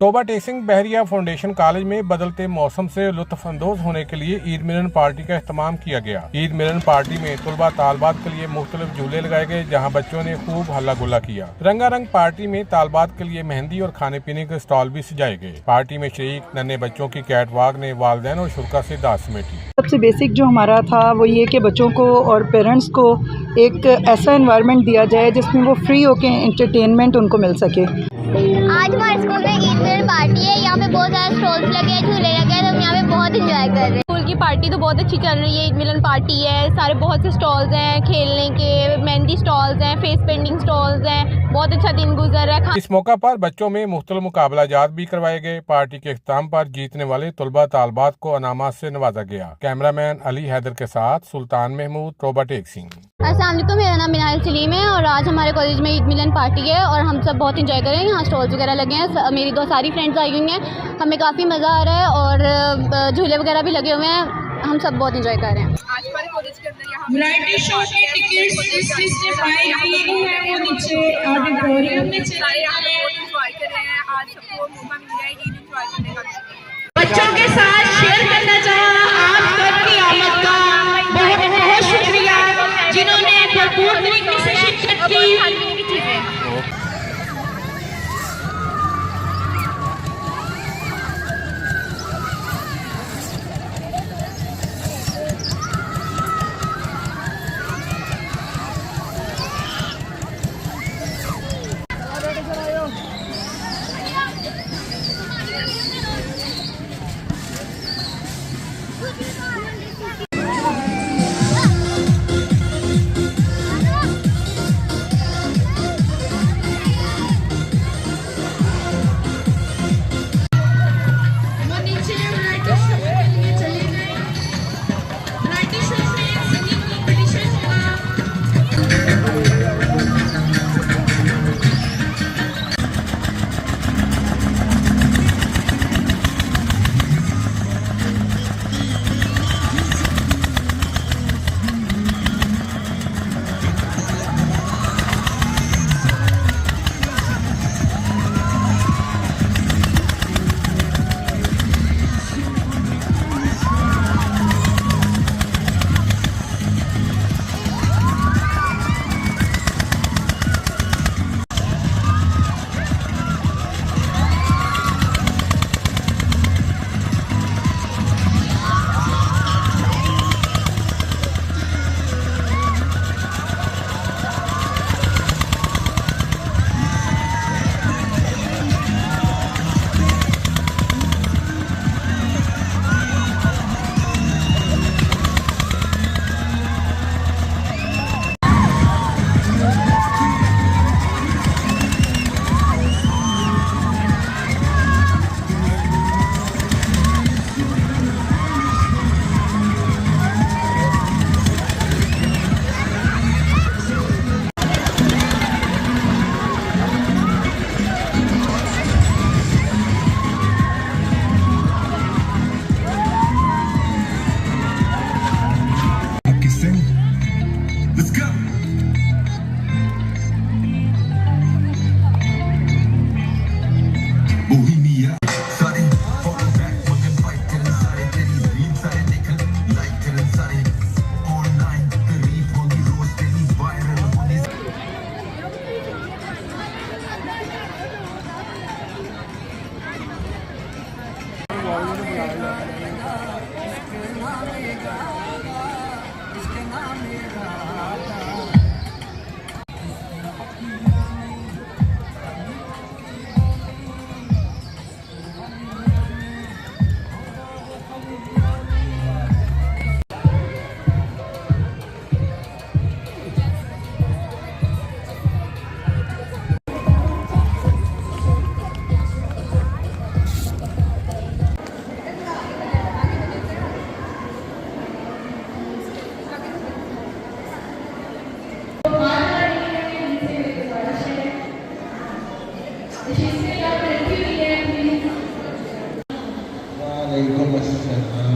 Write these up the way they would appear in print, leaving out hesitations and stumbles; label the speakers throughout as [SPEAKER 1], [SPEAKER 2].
[SPEAKER 1] तोबा टेक सिंह बहरिया foundation college में बदलते मौसम से लुत्फानंदोज होने के लिए ईद मिलन पार्टी का इख्तिताम किया गया। ईद मिलन पार्टी में तलबा तालबात के लिए मुख्तलिफ झूले लगाए गए, जहां बच्चों ने खूब हल्ला गुल्ला किया। रंगारंग पार्टी में तालबात के लिए मेहंदी और खाने पीने के स्टॉल भी सजाए गए। पार्टी में शरीक नन्हे बच्चों की कैट वॉक ने वालिदैन और शुरा से दाद समेटी।
[SPEAKER 2] सबसे बेसिक जो हमारा था वो ये कि बच्चों को और पेरेंट्स को एक ऐसा एनवायरनमेंट दिया जाए जिसमें वो फ्री होके एंटरटेनमेंट उनको मिल सके।
[SPEAKER 3] आज हमारे स्कूल में ईद मिलन पार्टी है। यहाँ पे बहुत सारे स्टॉल्स लगे हैं, झूले लगे हैं, तो हम यहाँ पे बहुत इंजॉय कर रहे हैं।
[SPEAKER 4] स्कूल की पार्टी तो बहुत अच्छी चल रही है। ईद मिलन पार्टी है, सारे बहुत से स्टॉल्स हैं खेलने के, मेहंदी स्टॉल्स हैं, फेस पेंटिंग स्टॉल्स हैं। बहुत अच्छा दिन गुजर रहा है।
[SPEAKER 1] इस मौका पर बच्चों में मुख्तलिफ मुकाबला जात भी करवाए गए। पार्टी के इख्तिताम पर जीतने वाले तलबा तालबात को अनामात से नवाजा गया। कैमरामैन अली हैदर के साथ सुल्तान महमूद, तोबा टेक सिंह।
[SPEAKER 3] अस्सलाम वालेकुम, मेरा नाम मिनाल सलीम है और आज हमारे कॉलेज में ईद मिलन पार्टी है और हम सब बहुत इंजॉय कर रहे हैं। यहाँ स्टॉल्स वगैरह लगे हैं, मेरी सारी फ्रेंड्स आई हुई हैं, हमें काफ़ी मज़ा आ रहा है और झूले वगैरह भी लगे हुए हैं। हम सब बहुत इंजॉय कर रहे हैं।
[SPEAKER 5] आज हमारे कॉलेज के अंदर यहाँ वैरायटी शो के टिकट्स जिसने बाय किए हैं वो नीचे ऑडिटोरियम में सारे यहाँ पे बहुत एंजॉय कर रहे हैं। आज सबको मौका मिल गया है ईद एंजॉय करने का। बच्चों के साथ शेयर करना चाहा आप सबकी आमद का बहुत बहुत शुक्रिया, जिन्होंने भरपूर तरीके से शिरकत की।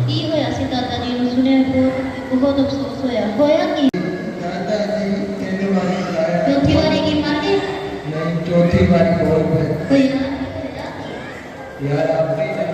[SPEAKER 6] की होया सी दादा जी नु सुने बहुत अफसोस होया कि
[SPEAKER 7] दादा जी कहने वाली बुलाया
[SPEAKER 6] चौथी बारी की मारने
[SPEAKER 7] नहीं चौथी बारी बोल में
[SPEAKER 6] कोई
[SPEAKER 7] यार आपने